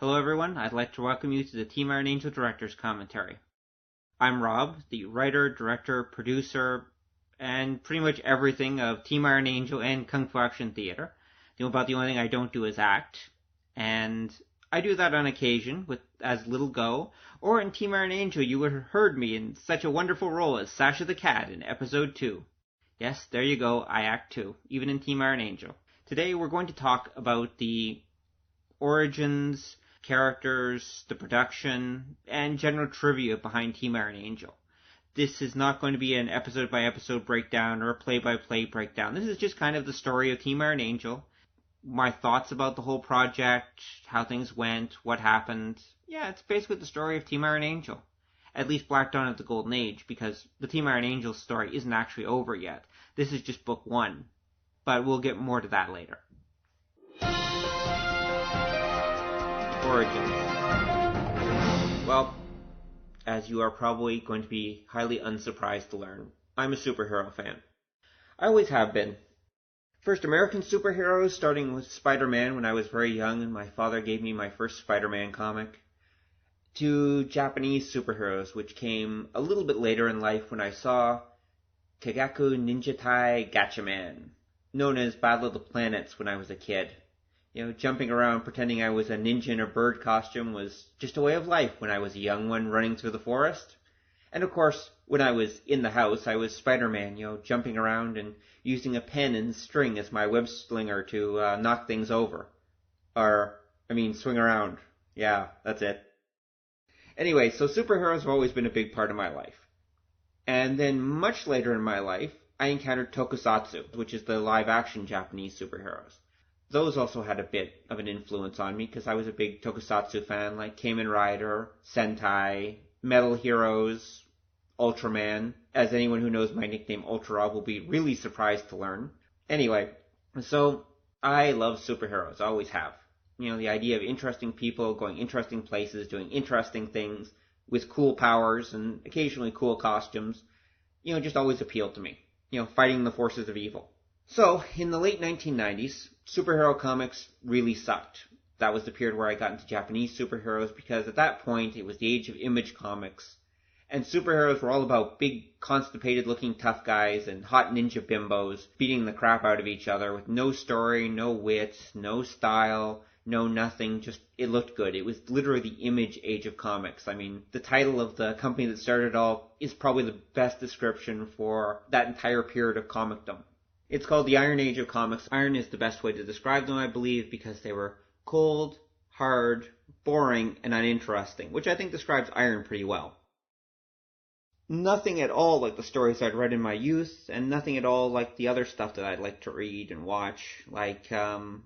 Hello everyone, I'd like to welcome you to the Team Iron Angel Director's Commentary. I'm Rob, the writer, director, producer, and pretty much everything of Team Iron Angel and Kung Fu Action Theater. About the only thing I don't do is act, and I do that on occasion with as little go, or in Team Iron Angel you would have heard me in such a wonderful role as Sasha the Cat in Episode 2. Yes, there you go, I act too, even in Team Iron Angel. Today we're going to talk about the origins, characters, the production, and general trivia behind Team Iron Angel. This is not going to be an episode-by-episode breakdown or a play-by-play breakdown. This is just kind of the story of Team Iron Angel, my thoughts about the whole project, how things went, what happened. Yeah, it's basically the story of Team Iron Angel. At least Black Dawn of the Golden Age, because the Team Iron Angel story isn't actually over yet. This is just book 1. But we'll get more to that later. Origins. Well, as you are probably going to be highly unsurprised to learn, I'm a superhero fan. I always have been. First American superheroes, starting with Spider-Man when I was very young and my father gave me my first Spider-Man comic, to Japanese superheroes, which came a little bit later in life when I saw Kagaku Ninjatai Gatchaman, known as Battle of the Planets when I was a kid. Jumping around pretending I was a ninja in a bird costume was just a way of life when I was a young one running through the forest. And of course, when I was in the house, I was Spider-Man, jumping around and using a pen and string as my web slinger to knock things over. Swing around. Yeah, that's it. Anyway, so superheroes have always been a big part of my life. And then much later in my life, I encountered tokusatsu, which is the live-action Japanese superheroes. Those also had a bit of an influence on me because I was a big tokusatsu fan, like Kamen Rider, Sentai, Metal Heroes, Ultraman, as anyone who knows my nickname Ultra will be really surprised to learn. Anyway, so I love superheroes, I always have. The idea of interesting people going interesting places, doing interesting things with cool powers and occasionally cool costumes, just always appealed to me. Fighting the forces of evil. So, in the late 1990s, superhero comics really sucked. That was the period where I got into Japanese superheroes because at that point it was the age of Image Comics, and superheroes were all about big, constipated-looking tough guys and hot ninja bimbos beating the crap out of each other with no story, no wit, no style, no nothing, just it looked good. It was literally the Image age of comics. The title of the company that started it all is probably the best description for that entire period of comicdom. It's called the Iron Age of Comics. Iron is the best way to describe them, I believe, because they were cold, hard, boring, and uninteresting, which I think describes Iron pretty well. Nothing at all like the stories I'd read in my youth, and nothing at all like the other stuff that I'd like to read and watch, like The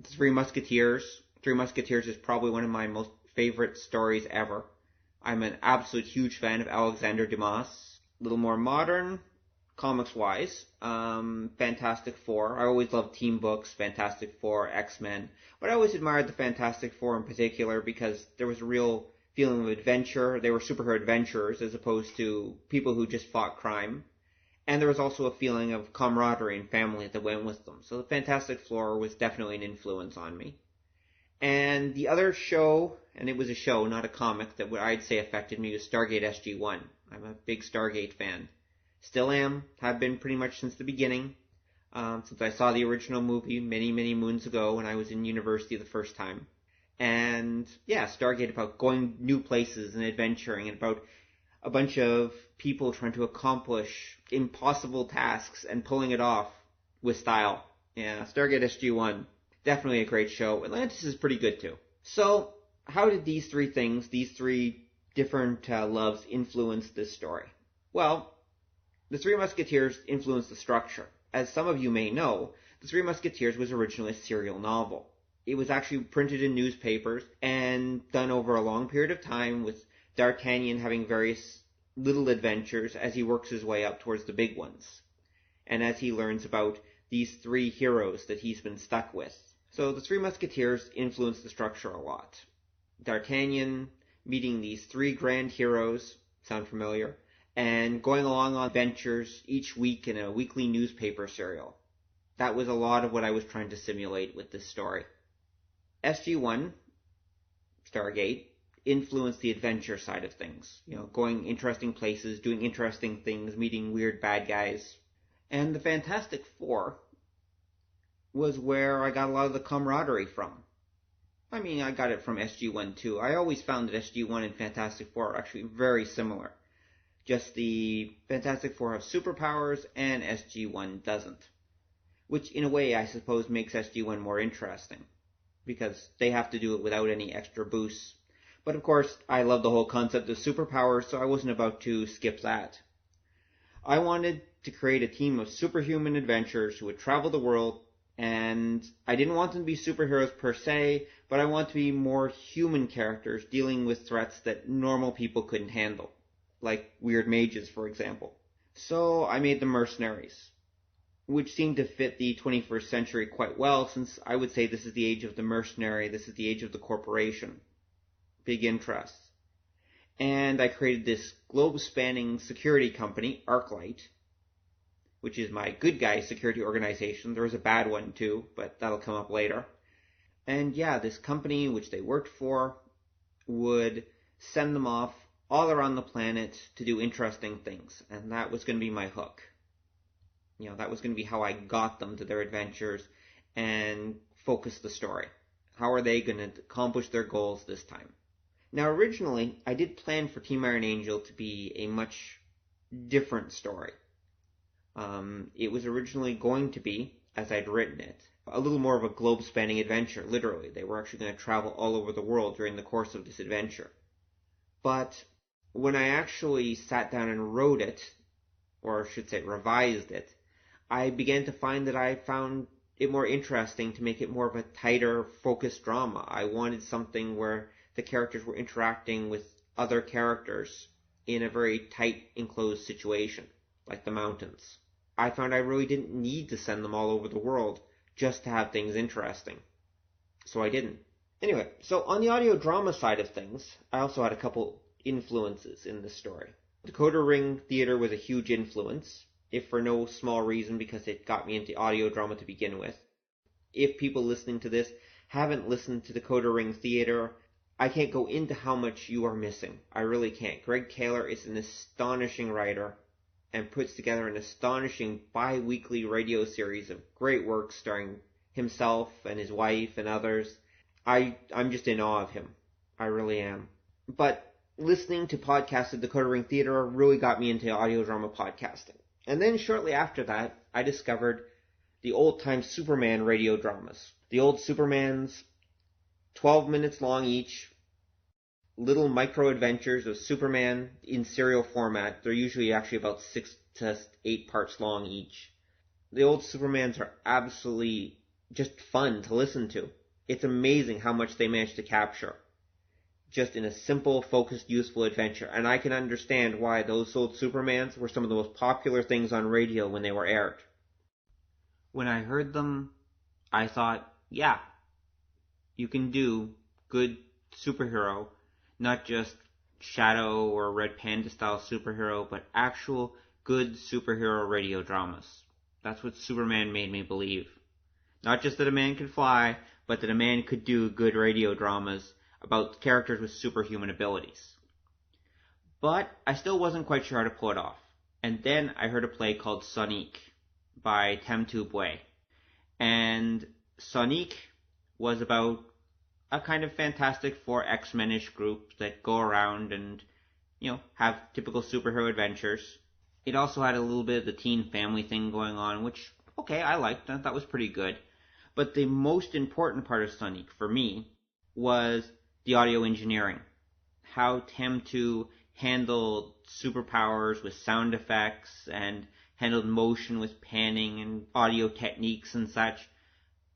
Three Musketeers. Three Musketeers is probably one of my most favorite stories ever. I'm an absolute huge fan of Alexander Dumas. A little more modern, comics-wise, Fantastic Four. I always loved team books, Fantastic Four, X-Men, but I always admired the Fantastic Four in particular because there was a real feeling of adventure. They were superhero adventurers as opposed to people who just fought crime. And there was also a feeling of camaraderie and family that went with them. So the Fantastic Four was definitely an influence on me. And the other show, and it was a show, not a comic, that I'd say affected me was Stargate SG-1. I'm a big Stargate fan. Still am, have been pretty much since the beginning, since I saw the original movie many, many moons ago when I was in university the first time. And yeah, Stargate about going new places and adventuring and about a bunch of people trying to accomplish impossible tasks and pulling it off with style. Yeah, Stargate SG-1, definitely a great show. Atlantis is pretty good too. So, how did these three things, these three different loves influence this story? Well, The Three Musketeers influenced the structure. As some of you may know, The Three Musketeers was originally a serial novel. It was actually printed in newspapers and done over a long period of time with D'Artagnan having various little adventures as he works his way up towards the big ones, and as he learns about these three heroes that he's been stuck with. So The Three Musketeers influenced the structure a lot. D'Artagnan meeting these three grand heroes, sound familiar? And going along on adventures each week in a weekly newspaper serial. That was a lot of what I was trying to simulate with this story. SG-1 Stargate influenced the adventure side of things. Going interesting places, doing interesting things, meeting weird bad guys. And the Fantastic Four was where I got a lot of the camaraderie from. I mean, I got it from SG-1 too. I always found that SG-1 and Fantastic Four are actually very similar. Just the Fantastic Four have superpowers and SG-1 doesn't. Which, in a way, I suppose makes SG-1 more interesting, because they have to do it without any extra boosts. But of course, I love the whole concept of superpowers, so I wasn't about to skip that. I wanted to create a team of superhuman adventurers who would travel the world, and I didn't want them to be superheroes per se, but I want to be more human characters dealing with threats that normal people couldn't handle, like weird mages, for example. So I made them mercenaries, which seemed to fit the 21st century quite well, since I would say this is the age of the mercenary, this is the age of the corporation. Big interests. And I created this globe-spanning security company, Arclight, which is my good guy security organization. There was a bad one too, but that'll come up later. And yeah, this company which they worked for would send them off all around the planet to do interesting things, and that was going to be my hook. That was going to be how I got them to their adventures and focus the story. How are they going to accomplish their goals this time? Now, originally, I did plan for Team Iron Angel to be a much different story. It was originally going to be, as I'd written it, a little more of a globe-spanning adventure, literally. They were actually going to travel all over the world during the course of this adventure. But when I actually sat down and wrote it, or I should say revised it, I began to find that I found it more interesting to make it more of a tighter, focused drama. I wanted something where the characters were interacting with other characters in a very tight, enclosed situation, like the mountains. I found I really didn't need to send them all over the world just to have things interesting. So I didn't. Anyway, so on the audio drama side of things, I also had a couple influences in this story. Decoder Ring Theater was a huge influence, if for no small reason because it got me into audio drama to begin with. If people listening to this haven't listened to Decoder Ring Theater, I can't go into how much you are missing. I really can't. Greg Taylor is an astonishing writer and puts together an astonishing bi-weekly radio series of great work starring himself and his wife and others. I'm just in awe of him. I really am. But listening to podcasts at Decoder Ring Theater really got me into audio drama podcasting. And then shortly after that, I discovered the old-time Superman radio dramas. The old Supermans, 12 minutes long each, little micro-adventures of Superman in serial format. They're usually actually about 6 to 8 parts long each. The old Supermans are absolutely just fun to listen to. It's amazing how much they managed to capture, just in a simple, focused, useful adventure. And I can understand why those old Supermans were some of the most popular things on radio when they were aired. When I heard them, I thought, yeah, you can do good superhero, not just Shadow or Red Panda style superhero, but actual good superhero radio dramas. That's what Superman made me believe. Not just that a man could fly, but that a man could do good radio dramas about characters with superhuman abilities. But I still wasn't quite sure how to pull it off. And then I heard a play called Sonique by Tem Tu Bui. And Sonique was about a kind of Fantastic Four X-Men-ish group that go around and, have typical superhero adventures. It also had a little bit of the teen family thing going on, which, okay, I liked. I thought was pretty good. But the most important part of Sonique, for me, was the audio engineering. How Tem Tu handled superpowers with sound effects and handled motion with panning and audio techniques and such.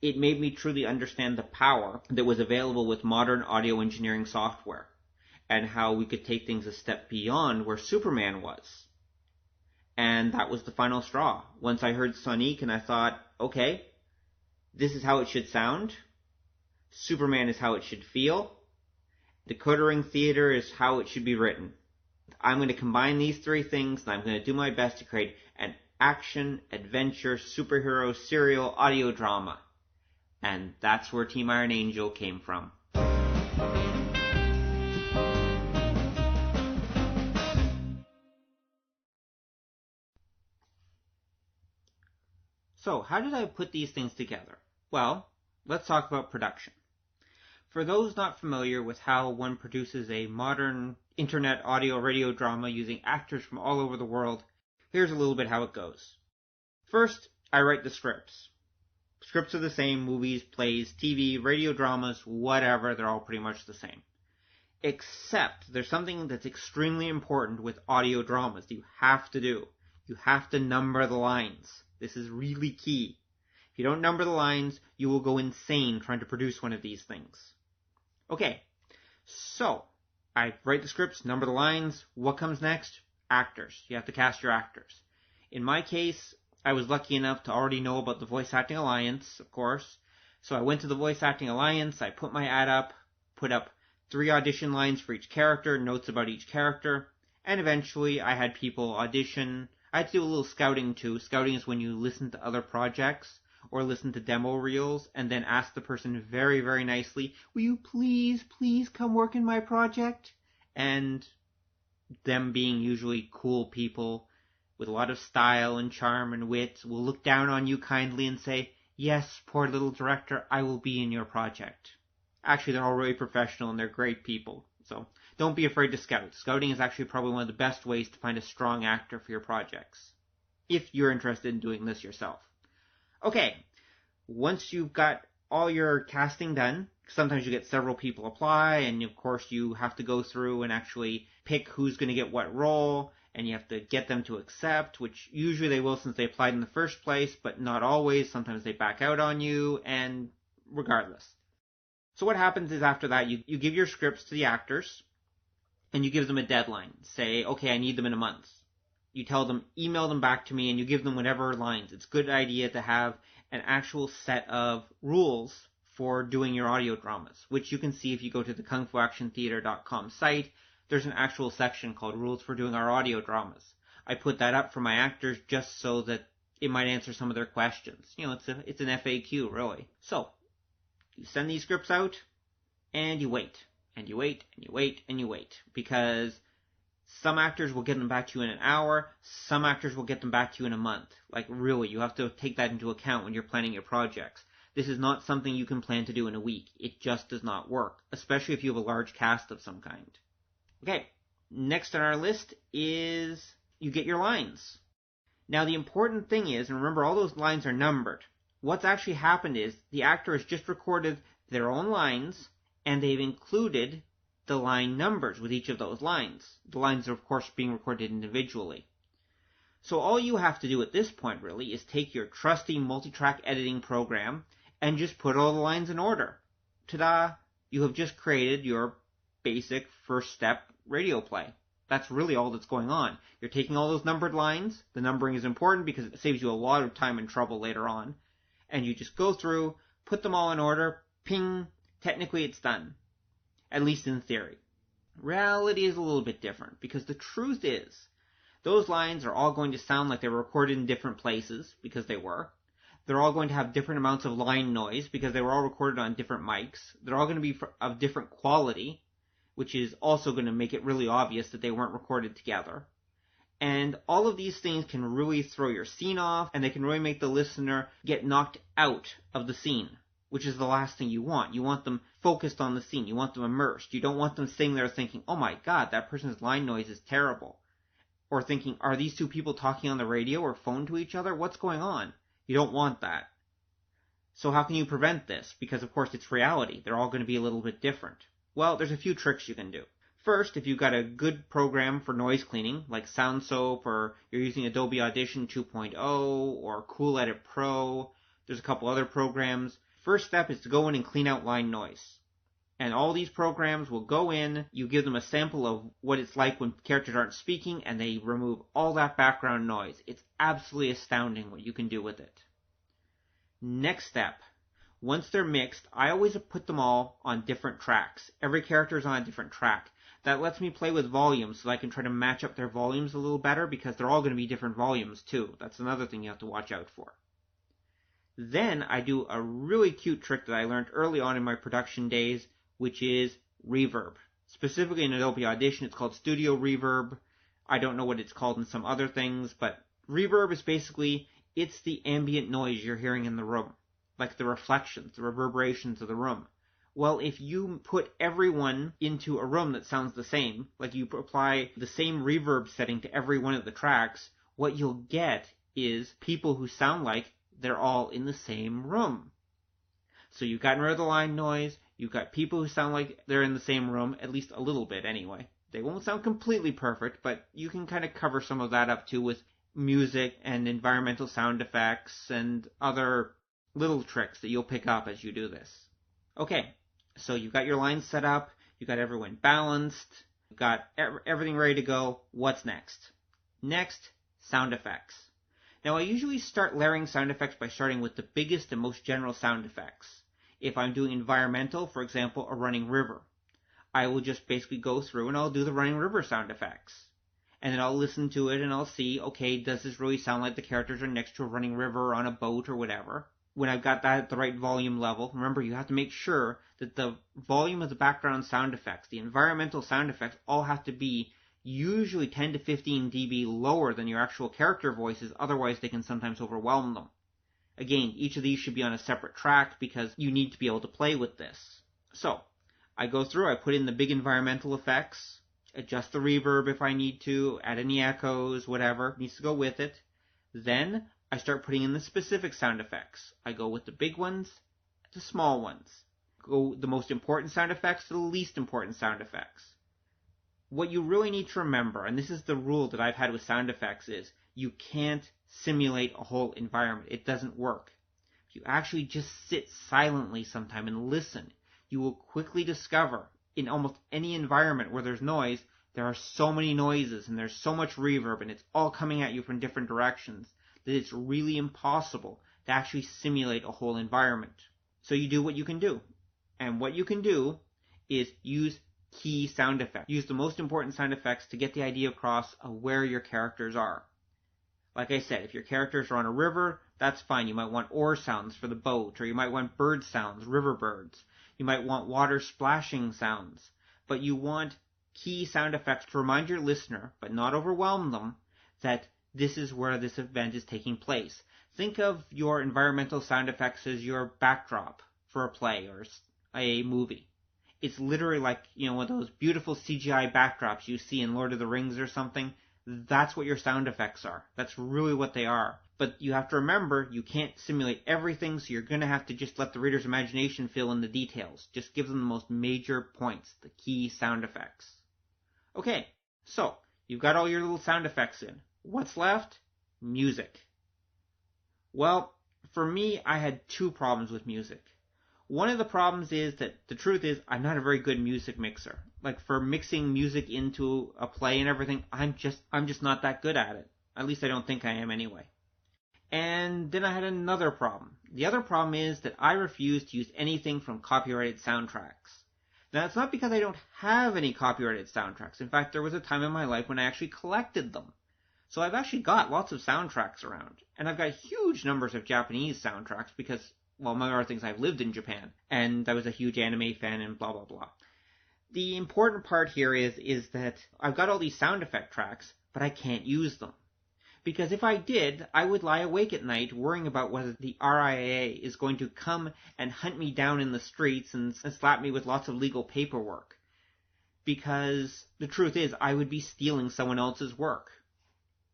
It made me truly understand the power that was available with modern audio engineering software, and how we could take things a step beyond where Superman was. And that was the final straw. Once I heard Sonique and I thought, okay, this is how it should sound. Superman is how it should feel. Decoder Ring Theater is how it should be written. I'm going to combine these three things, and I'm going to do my best to create an action, adventure, superhero, serial audio drama. And that's where Team Iron Angel came from. So, how did I put these things together? Well, let's talk about production. For those not familiar with how one produces a modern internet audio radio drama using actors from all over the world, here's a little bit how it goes. First, I write the scripts. Scripts are the same, movies, plays, TV, radio dramas, whatever, they're all pretty much the same. Except there's something that's extremely important with audio dramas that you have to do. You have to number the lines. This is really key. If you don't number the lines, you will go insane trying to produce one of these things. Okay, so I write the scripts, number the lines. What comes next? Actors. You have to cast your actors. In my case, I was lucky enough to already know about the Voice Acting Alliance, of course. So I went to the Voice Acting Alliance, I put my ad up, put up 3 audition lines for each character, notes about each character, and eventually I had people audition. I had to do a little scouting too. Scouting is when you listen to other projects or listen to demo reels and then ask the person very, very nicely, will you please come work in my project? And them being usually cool people with a lot of style and charm and wit will look down on you kindly and say, yes, poor little director, I will be in your project. Actually, they're all really professional and they're great people. So don't be afraid to scout. Scouting is actually probably one of the best ways to find a strong actor for your projects, if you're interested in doing this yourself. Okay, once you've got all your casting done, sometimes you get several people apply, and of course you have to go through and actually pick who's going to get what role, and you have to get them to accept, which usually they will since they applied in the first place, but not always. Sometimes they back out on you, and regardless. So what happens is after that, you give your scripts to the actors, and you give them a deadline. Say, okay, I need them in a month. You tell them, email them back to me, and you give them whatever lines. It's a good idea to have an actual set of rules for doing your audio dramas, which you can see if you go to the kungfuactiontheater.com site. There's an actual section called Rules for Doing Our Audio Dramas. I put that up for my actors just so that it might answer some of their questions. You know, it's an FAQ, really. So, you send these scripts out, and you wait. And you wait, and you wait, and you wait. Because some actors will get them back to you in an hour, some actors will get them back to you in a month. Like, really, you have to take that into account when you're planning your projects. This is not something you can plan to do in a week. It just does not work, especially if you have a large cast of some kind. Okay, next on our list is you get your lines. Now, the important thing is, and remember all those lines are numbered, what's actually happened is the actor has just recorded their own lines, and they've included the line numbers with each of those lines. The lines are, of course, being recorded individually. So all you have to do at this point, really, is take your trusty multi-track editing program and just put all the lines in order. Ta-da! You have just created your basic first step radio play. That's really all that's going on. You're taking all those numbered lines. The numbering is important because it saves you a lot of time and trouble later on. And you just go through, put them all in order, ping, technically it's done. At least in theory. Reality is a little bit different, because the truth is, those lines are all going to sound like they were recorded in different places, because they were. They're all going to have different amounts of line noise, because they were all recorded on different mics. They're all going to be of different quality, which is also going to make it really obvious that they weren't recorded together. And all of these things can really throw your scene off, and they can really make the listener get knocked out of the scene, which is the last thing you want. You want them focused on the scene. You want them immersed. You don't want them sitting there thinking, oh my god, that person's line noise is terrible. Or thinking, are these two people talking on the radio or phone to each other? What's going on? You don't want that. So how can you prevent this? Because of course it's reality. They're all going to be a little bit different. Well, there's a few tricks you can do. First, if you've got a good program for noise cleaning, like SoundSoap, or you're using Adobe Audition 2.0, or Cool Edit Pro, there's a couple other programs. First step is to go in and clean out line noise. And all these programs will go in, you give them a sample of what it's like when characters aren't speaking, and they remove all that background noise. It's absolutely astounding what you can do with it. Next step. Once they're mixed, I always put them all on different tracks. Every character is on a different track. That lets me play with volumes so I can try to match up their volumes a little better, because they're all going to be different volumes too. That's another thing you have to watch out for. Then I do a really cute trick that I learned early on in my production days, which is reverb. Specifically in Adobe Audition, it's called Studio Reverb. I don't know what it's called in some other things, but reverb is basically, It's the ambient noise you're hearing in the room, like the reflections, the reverberations of the room. Well, if you put everyone into a room that sounds the same, like you apply the same reverb setting to every one of the tracks, what you'll get is people who sound like they're all in the same room. So you've gotten rid of the line noise, you've got people who sound like they're in the same room, at least a little bit anyway. They won't sound completely perfect, but you can kind of cover some of that up too with music and environmental sound effects and other little tricks that you'll pick up as you do this. Okay, so you've got your lines set up, you've got everyone balanced, you've got everything ready to go. What's next? Next, sound effects. Now I usually start layering sound effects by starting with the biggest and most general sound effects. If I'm doing environmental, for example, a running river, I will just basically go through and I'll do the running river sound effects. And then I'll listen to it and I'll see, okay, does this really sound like the characters are next to a running river or on a boat or whatever? When I've got that at the right volume level, remember you have to make sure that the volume of the background sound effects, the environmental sound effects, all have to be usually 10 to 15 dB lower than your actual character voices, otherwise they can sometimes overwhelm them. Again, each of these should be on a separate track because you need to be able to play with this. So, I go through, I put in the big environmental effects, adjust the reverb if I need to, add any echoes, whatever needs to go with it. Then I start putting in the specific sound effects. I go with the big ones, the small ones. Go the most important sound effects to the least important sound effects. What you really need to remember, and this is the rule that I've had with sound effects, is you can't simulate a whole environment. It doesn't work. If you actually just sit silently sometime and listen, you will quickly discover in almost any environment where there's noise, there are so many noises and there's so much reverb and it's all coming at you from different directions that it's really impossible to actually simulate a whole environment. So you do what you can do. And what you can do is use key sound effects. Use the most important sound effects to get the idea across of where your characters are. Like I said, if your characters are on a river, that's fine. You might want oar sounds for the boat, or you might want bird sounds, river birds. You might want water splashing sounds. But you want key sound effects to remind your listener, but not overwhelm them, that this is where this event is taking place. Think of your environmental sound effects as your backdrop for a play or a movie. It's literally like, one of those beautiful CGI backdrops you see in Lord of the Rings or something. That's what your sound effects are. That's really what they are. But you have to remember, you can't simulate everything, so you're going to have to just let the reader's imagination fill in the details. Just give them the most major points, the key sound effects. Okay, so you've got all your little sound effects in. What's left? Music. Well, for me, I had two problems with music. One of the problems is that the truth is I'm not a very good music mixer. Like for mixing music into a play and everything, I'm just not that good at it. At least I don't think I am anyway. And then I had another problem. The other problem is that I refuse to use anything from copyrighted soundtracks. Now, it's not because I don't have any copyrighted soundtracks. In fact, there was a time in my life when I actually collected them. So I've actually got lots of soundtracks around. And I've got huge numbers of Japanese soundtracks because, well, among other things, I've lived in Japan. And I was a huge anime fan and blah, blah, blah. The important part here is that I've got all these sound effect tracks, but I can't use them. Because if I did, I would lie awake at night worrying about whether the RIAA is going to come and hunt me down in the streets and slap me with lots of legal paperwork. Because the truth is, I would be stealing someone else's work.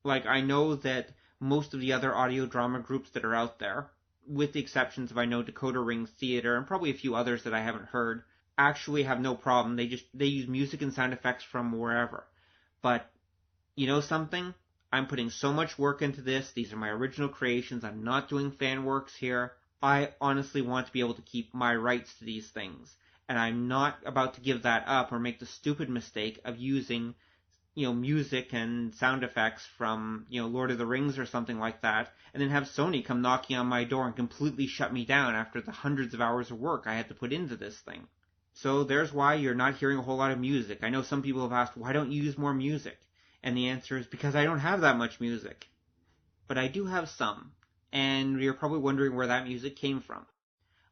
Like, I know that most of the other audio drama groups that are out there, with the exceptions of I know Dakota Rings Theater and probably a few others that I haven't heard, actually have no problem. They use music and sound effects from wherever. But, you know something? I'm putting so much work into this. These are my original creations. I'm not doing fan works here. I honestly want to be able to keep my rights to these things. And I'm not about to give that up or make the stupid mistake of using, music and sound effects from, Lord of the Rings or something like that, and then have Sony come knocking on my door and completely shut me down after the hundreds of hours of work I had to put into this thing. So there's why you're not hearing a whole lot of music. I know some people have asked, why don't you use more music? And the answer is because I don't have that much music. But I do have some. And you're probably wondering where that music came from.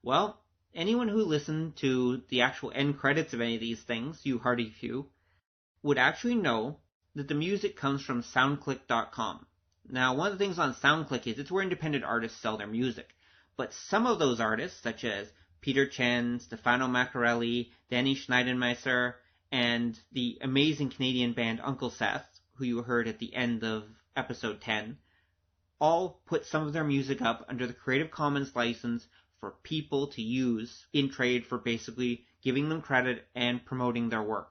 Well, anyone who listened to the actual end credits of any of these things, you hardy few, would actually know that the music comes from SoundClick.com. Now, one of the things on SoundClick is it's where independent artists sell their music. But some of those artists, such as Peter Chen, Stefano Maccarelli, Danny Schneidermeister, and the amazing Canadian band Uncle Seth, who you heard at the end of episode 10, all put some of their music up under the Creative Commons license for people to use in trade for basically giving them credit and promoting their work.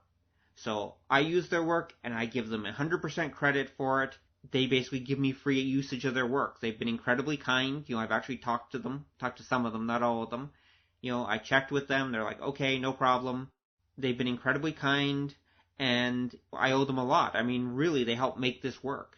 So I use their work and I give them 100% credit for it. They basically give me free usage of their work. They've been incredibly kind. I've actually talked to some of them, not all of them. I checked with them. They're like, okay, no problem. They've been incredibly kind, and I owe them a lot. I mean, really, they helped make this work.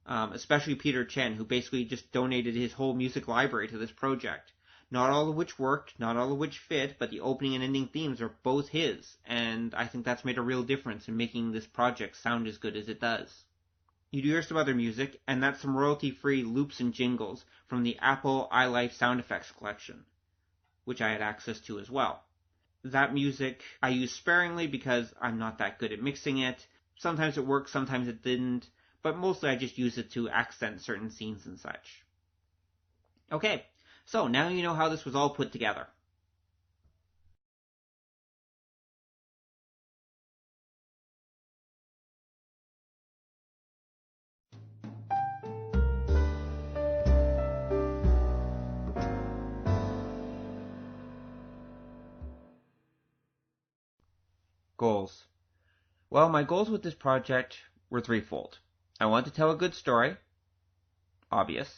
Especially Peter Chen, who basically just donated his whole music library to this project. Not all of which worked, not all of which fit, but the opening and ending themes are both his, and I think that's made a real difference in making this project sound as good as it does. You do hear some other music, and that's some royalty-free loops and jingles from the Apple iLife sound effects collection, which I had access to as well. That music I use sparingly because I'm not that good at mixing it. Sometimes it worked, sometimes it didn't, but mostly I just use it to accent certain scenes and such. Okay, so now you know how this was all put together. Goals. Well, my goals with this project were threefold. I want to tell a good story. Obvious.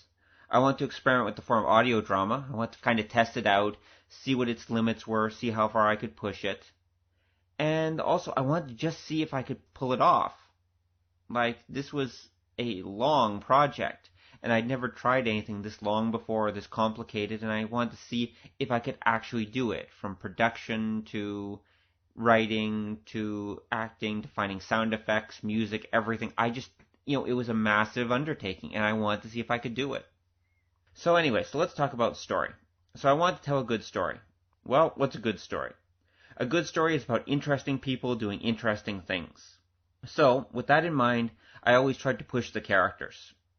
I want to experiment with the form of audio drama. I want to kind of test it out, see what its limits were, see how far I could push it. And also, I wanted to just see if I could pull it off. This was a long project, and I'd never tried anything this long before, or this complicated, and I wanted to see if I could actually do it, from production to writing to acting to finding sound effects, music, everything. It was a massive undertaking, and I wanted to see if I could do it. So let's talk about story. So I want to tell a good story. Well, what's a good story? A good story is about interesting people doing interesting things. So, with that in mind, I always tried to push the characters.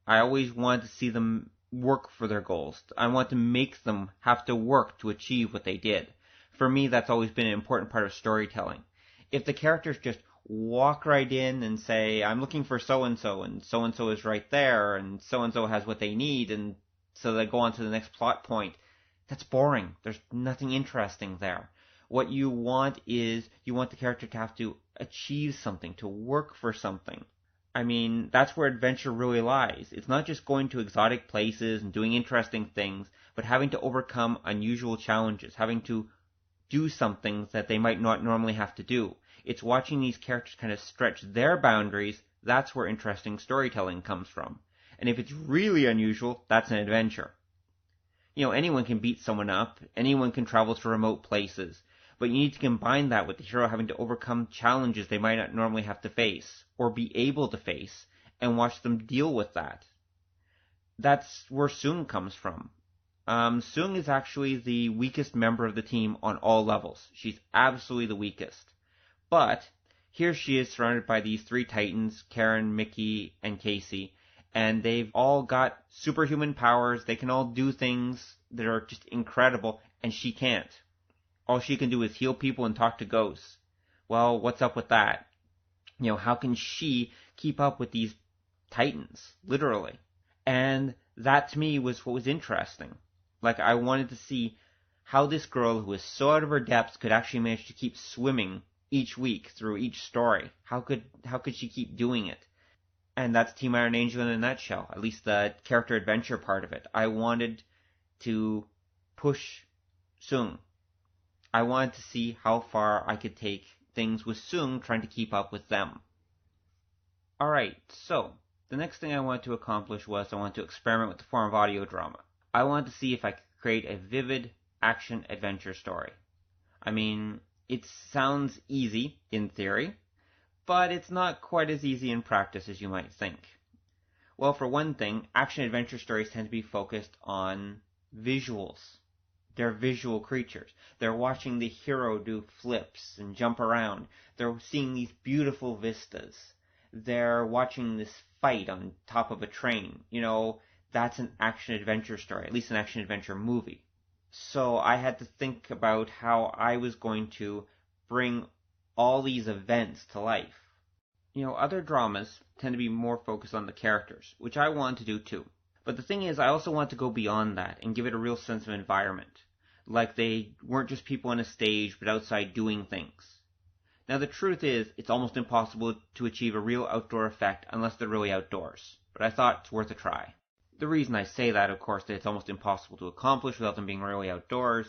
I always wanted to see them work for their goals. I want to make them have to work to achieve what they did. For me, that's always been an important part of storytelling. If the characters just walk right in and say, I'm looking for so-and-so is right there, and so-and-so has what they need, and so they go on to the next plot point, that's boring. There's nothing interesting there. What you want is, you want the character to have to achieve something, to work for something. I mean, that's where adventure really lies. It's not just going to exotic places and doing interesting things, but having to overcome unusual challenges, having to do something that they might not normally have to do. It's watching these characters kind of stretch their boundaries. That's where interesting storytelling comes from. And if it's really unusual, that's an adventure. Anyone can beat someone up, anyone can travel to remote places, but you need to combine that with the hero having to overcome challenges they might not normally have to face, or be able to face, and watch them deal with that. That's where Sung comes from. Sung is actually the weakest member of the team on all levels. She's absolutely the weakest. But here she is surrounded by these three titans, Karen, Mickey, and Casey, and they've all got superhuman powers. They can all do things that are just incredible, and she can't. All she can do is heal people and talk to ghosts. Well, what's up with that? How can she keep up with these titans, literally? And that to me was what was interesting. I wanted to see how this girl who was so out of her depths could actually manage to keep swimming each week through each story. How could she keep doing it? And that's Team Iron Angel in a nutshell, at least the character adventure part of it. I wanted to push Sung. I wanted to see how far I could take things with Sung trying to keep up with them. Alright, so the next thing I wanted to accomplish was I wanted to experiment with the form of audio drama. I wanted to see if I could create a vivid action-adventure story. I mean, it sounds easy in theory, but it's not quite as easy in practice as you might think. Well, for one thing, action-adventure stories tend to be focused on visuals. They're visual creatures. They're watching the hero do flips and jump around. They're seeing these beautiful vistas. They're watching this fight on top of a train. That's an action-adventure story, at least an action-adventure movie. So I had to think about how I was going to bring all these events to life. Other dramas tend to be more focused on the characters, which I want to do too. But the thing is, I also want to go beyond that and give it a real sense of environment. Like they weren't just people on a stage, but outside doing things. Now the truth is, it's almost impossible to achieve a real outdoor effect unless they're really outdoors. But I thought it's worth a try. The reason I say that, of course, that it's almost impossible to accomplish without them being really outdoors,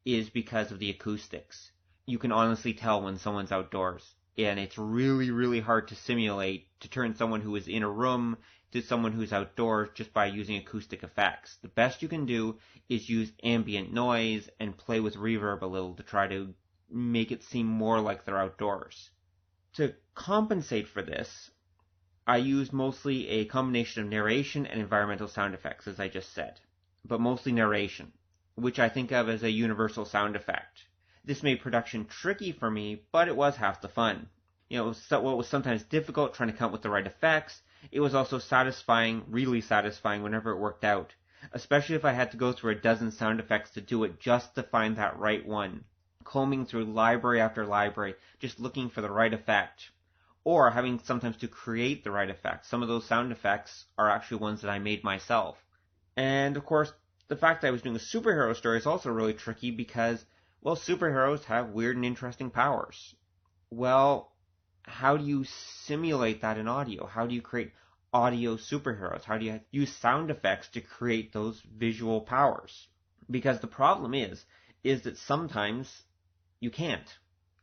is because of the acoustics. You can honestly tell when someone's outdoors. And it's really, really hard to simulate, to turn someone who is in a room to someone who's outdoors just by using acoustic effects. The best you can do is use ambient noise and play with reverb a little to try to make it seem more like they're outdoors. To compensate for this, I use mostly a combination of narration and environmental sound effects, as I just said. But mostly narration, which I think of as a universal sound effect. This made production tricky for me, but it was half the fun. What was sometimes difficult trying to come up with the right effects, it was also satisfying, really satisfying whenever it worked out. Especially if I had to go through a dozen sound effects to do it just to find that right one. Combing through library after library, just looking for the right effect. Or having sometimes to create the right effect. Some of those sound effects are actually ones that I made myself. And of course, the fact that I was doing a superhero story is also really tricky because, well, superheroes have weird and interesting powers. Well, how do you simulate that in audio? How do you create audio superheroes? How do you use sound effects to create those visual powers? Because the problem is that sometimes you can't.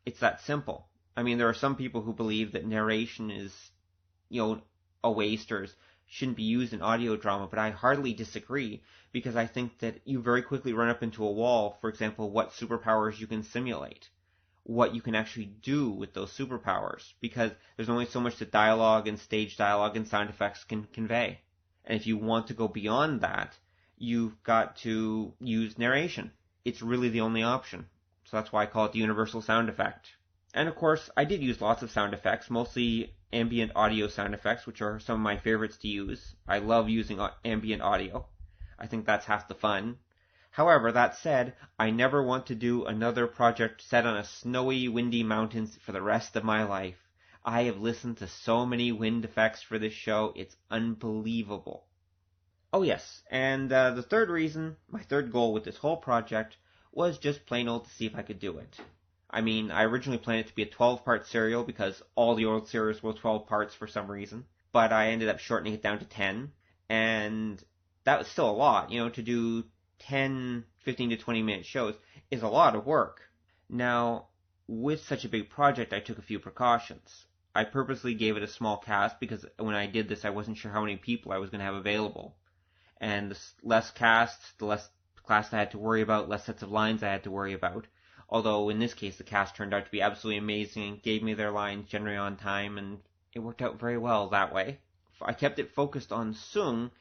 It's that simple. I mean, there are some people who believe that narration is, a waste or shouldn't be used in audio drama, but I hardly disagree because I think that you very quickly run up into a wall, for example, what superpowers you can simulate, what you can actually do with those superpowers, because there's only so much that dialogue and stage dialogue and sound effects can convey. And if you want to go beyond that, you've got to use narration. It's really the only option. So that's why I call it the universal sound effect. And of course, I did use lots of sound effects, mostly ambient audio sound effects, which are some of my favorites to use. I love using ambient audio. I think that's half the fun. However, that said, I never want to do another project set on a snowy, windy mountains for the rest of my life. I have listened to so many wind effects for this show, it's unbelievable. Oh yes, and the third reason, my third goal with this whole project, was just plain old to see if I could do it. I mean, I originally planned it to be a 12-part serial because all the old series were 12 parts for some reason, but I ended up shortening it down to 10, and that was still a lot. To do 10, 15 to 20 minute shows is a lot of work. Now, with such a big project, I took a few precautions. I purposely gave it a small cast because when I did this, I wasn't sure how many people I was going to have available. And the less cast, the less cast I had to worry about, less sets of lines I had to worry about. Although in this case, the cast turned out to be absolutely amazing, gave me their lines generally on time, and it worked out very well that way. I kept it focused on Sung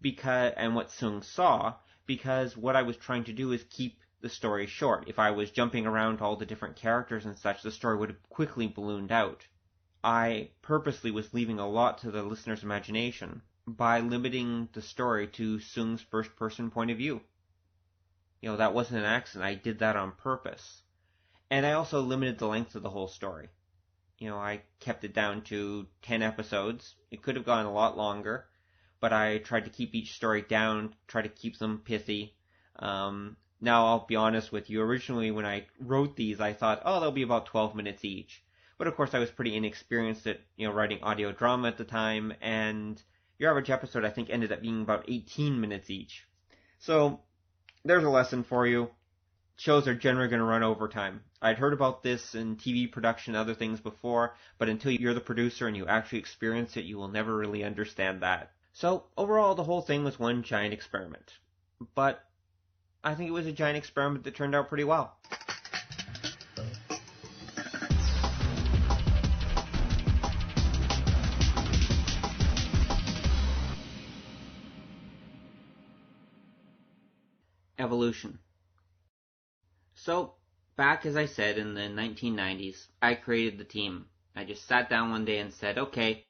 and what Sung saw, because what I was trying to do is keep the story short. If I was jumping around to all the different characters and such, the story would have quickly ballooned out. I purposely was leaving a lot to the listener's imagination by limiting the story to Sung's first-person point of view. That wasn't an accident. I did that on purpose. And I also limited the length of the whole story. I kept it down to 10 episodes. It could have gone a lot longer, but I tried to keep each story down, try to keep them pithy. Now I'll be honest with you, originally when I wrote these, I thought, they'll be about 12 minutes each. But of course I was pretty inexperienced at, writing audio drama at the time, and your average episode I think ended up being about 18 minutes each. So, there's a lesson for you. Shows are generally going to run over time. I'd heard about this in TV production and other things before, but until you're the producer and you actually experience it, you will never really understand that. So, overall, the whole thing was one giant experiment. But I think it was a giant experiment that turned out pretty well. Evolution. So, back as I said in the 1990s, I created the team. I just sat down one day and said, okay,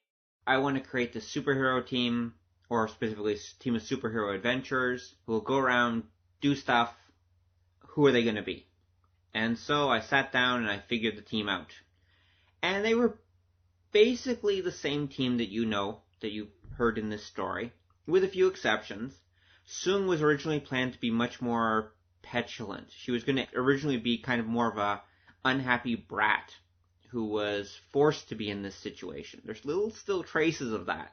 I want to create this superhero team, or specifically a team of superhero adventurers, who will go around, do stuff. Who are they going to be? And so I sat down and I figured the team out. And they were basically the same team that you've heard in this story, with a few exceptions. Sung was originally planned to be much more petulant. She was going to originally be kind of more of a unhappy brat who was forced to be in this situation. There's still traces of that.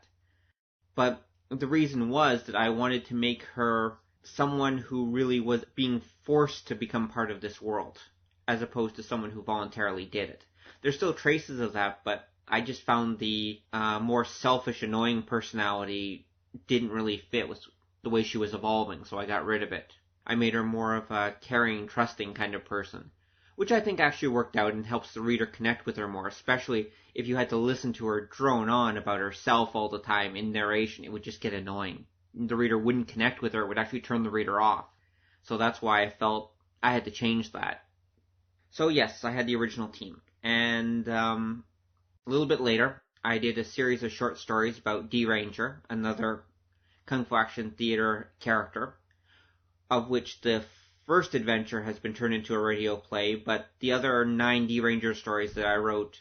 But the reason was that I wanted to make her someone who really was being forced to become part of this world, as opposed to someone who voluntarily did it. There's still traces of that, but I just found the more selfish, annoying personality didn't really fit with the way she was evolving, so I got rid of it. I made her more of a caring, trusting kind of person, which I think actually worked out and helps the reader connect with her more, especially if you had to listen to her drone on about herself all the time in narration. It would just get annoying. The reader wouldn't connect with her. It would actually turn the reader off. So that's why I felt I had to change that. So yes, I had the original team. And a little bit later, I did a series of short stories about D-Ranger, another Kung Fu Action Theater character, of which the first adventure has been turned into a radio play, but the other 9 D-Ranger stories that I wrote,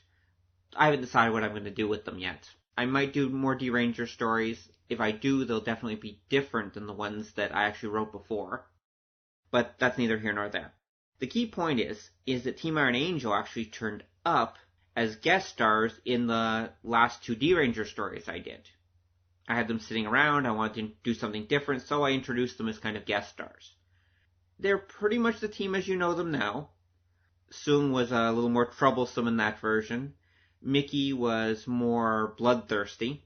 I haven't decided what I'm going to do with them yet. I might do more D-Ranger stories. If I do, they'll definitely be different than the ones that I actually wrote before. But that's neither here nor there. The key point is that Team Iron Angel actually turned up as guest stars in the last 2 D-Ranger stories I did. I had them sitting around, I wanted to do something different, so I introduced them as kind of guest stars. They're pretty much the team as you know them now. Sung was a little more troublesome in that version. Mickey was more bloodthirsty.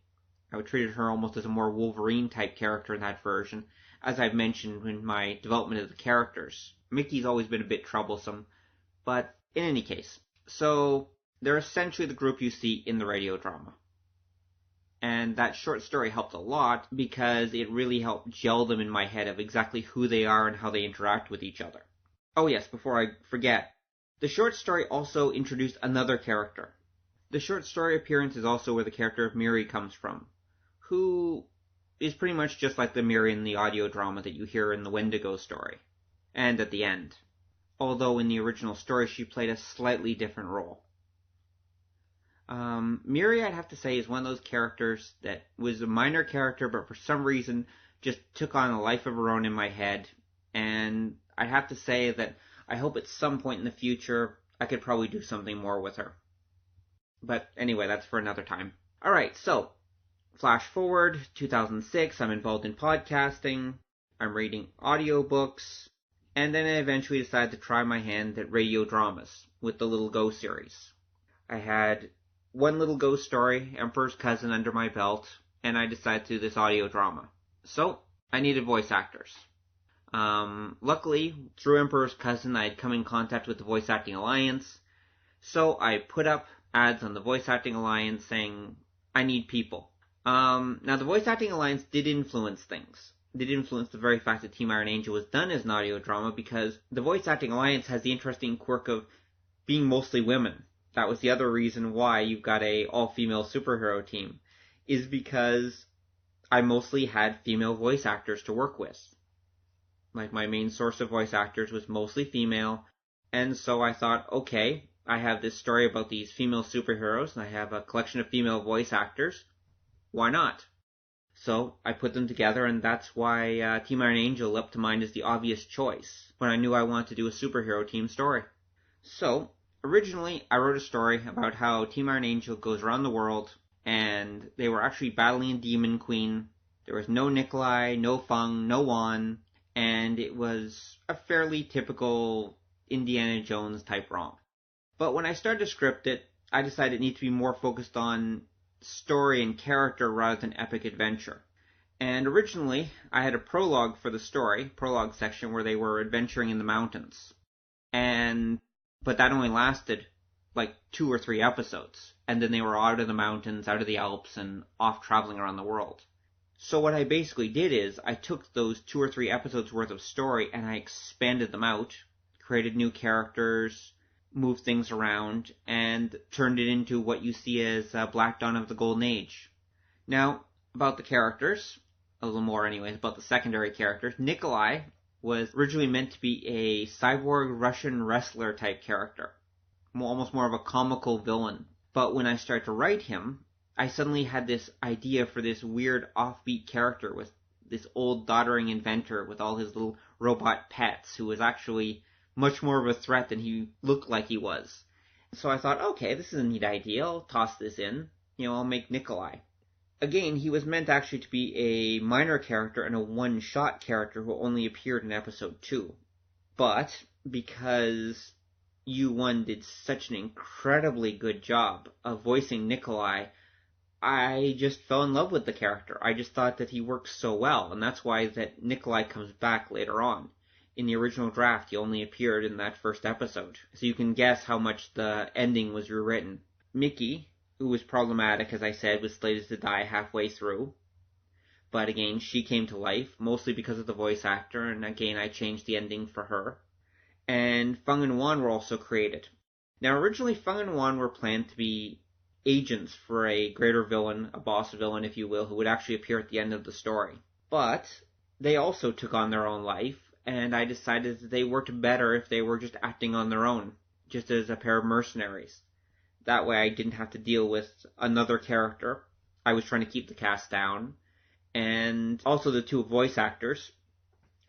I treated her almost as a more Wolverine-type character in that version, as I've mentioned in my development of the characters. Mickey's always been a bit troublesome, but in any case. So, they're essentially the group you see in the radio drama. And that short story helped a lot because it really helped gel them in my head of exactly who they are and how they interact with each other. Oh yes, before I forget, the short story also introduced another character. The short story appearance is also where the character of Miri comes from, who is pretty much just like the Miri in the audio drama that you hear in the Wendigo story, and at the end. Although in the original story she played a slightly different role. Miri, I'd have to say, is one of those characters that was a minor character, but for some reason just took on a life of her own in my head, and I'd have to say that I hope at some point in the future I could probably do something more with her. But anyway, that's for another time. Alright, so, flash forward, 2006, I'm involved in podcasting, I'm reading audiobooks, and then I eventually decided to try my hand at radio dramas with the Little Go series. I had one Little Go story, Emperor's Cousin, under my belt, and I decided to do this audio drama. So, I needed voice actors. Luckily, through Emperor's Cousin, I had come in contact with the Voice Acting Alliance, so I put up ads on the Voice Acting Alliance saying, I need people. Now, the Voice Acting Alliance did influence things. Did influence the very fact that Team Iron Angel was done as an audio drama, because the Voice Acting Alliance has the interesting quirk of being mostly women. That was the other reason why you've got a all-female superhero team, is because I mostly had female voice actors to work with. Like, my main source of voice actors was mostly female, and so I thought, okay, I have this story about these female superheroes, and I have a collection of female voice actors. Why not? So I put them together, and that's why Team Iron Angel leapt to mind as the obvious choice when I knew I wanted to do a superhero team story. So, originally, I wrote a story about how Team Iron Angel goes around the world, and they were actually battling a demon queen. There was no Nikolai, no Feng, no Wan, and it was a fairly typical Indiana Jones type romp. But when I started to script it, I decided it needed to be more focused on story and character rather than epic adventure. And originally, I had a prologue for the story, prologue section, where they were adventuring in the mountains. But that only lasted like 2 or 3 episodes, and then they were out of the mountains, out of the Alps, and off traveling around the world. So what I basically did is, I took those 2 or 3 episodes worth of story, and I expanded them out, created new characters, moved things around, and turned it into what you see as Black Dawn of the Golden Age. Now, about the characters, a little more anyways, about the secondary characters. Nikolai was originally meant to be a cyborg Russian wrestler type character, almost more of a comical villain. But when I started to write him, I suddenly had this idea for this weird offbeat character with this old doddering inventor with all his little robot pets who was actually much more of a threat than he looked like he was. So I thought, okay, this is a neat idea. I'll toss this in. I'll make Nikolai. Again, he was meant actually to be a minor character and a one-shot character who only appeared in episode 2. But because U1 did such an incredibly good job of voicing Nikolai, I just fell in love with the character. I just thought that he works so well, and that's why that Nikolai comes back later on. In the original draft, he only appeared in that first episode, so you can guess how much the ending was rewritten. Mickey, who was problematic, as I said, was slated to die halfway through. But again, she came to life, mostly because of the voice actor, and again, I changed the ending for her. And Feng and Wan were also created. Now, originally, Feng and Wan were planned to be agents for a greater villain, a boss villain, if you will, who would actually appear at the end of the story. But they also took on their own life, and I decided that they worked better if they were just acting on their own, just as a pair of mercenaries. That way I didn't have to deal with another character. I was trying to keep the cast down. And also the two voice actors.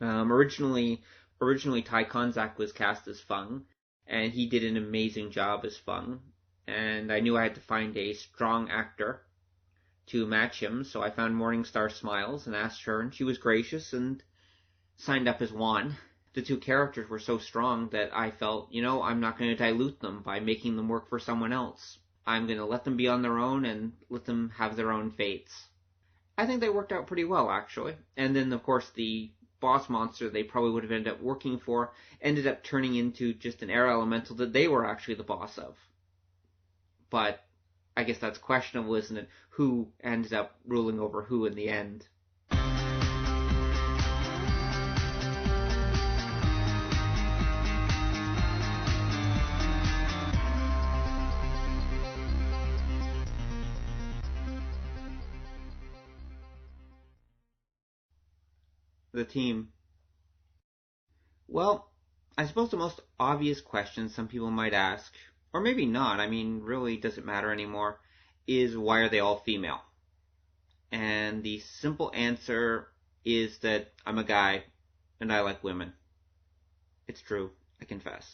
Originally Ty Konzak was cast as Feng, and he did an amazing job as Feng. And I knew I had to find a strong actor to match him, so I found Morningstar Smiles and asked her, and she was gracious and signed up as Wan. The two characters were so strong that I felt, I'm not going to dilute them by making them work for someone else. I'm going to let them be on their own and let them have their own fates. I think they worked out pretty well, actually. And then, of course, the boss monster they probably would have ended up working for ended up turning into just an air elemental that they were actually the boss of. But I guess that's questionable, isn't it? Who ended up ruling over who in the end? The team. Well, I suppose the most obvious question some people might ask, or maybe not, really doesn't matter anymore, is why are they all female? And the simple answer is that I'm a guy and I like women. It's true, I confess.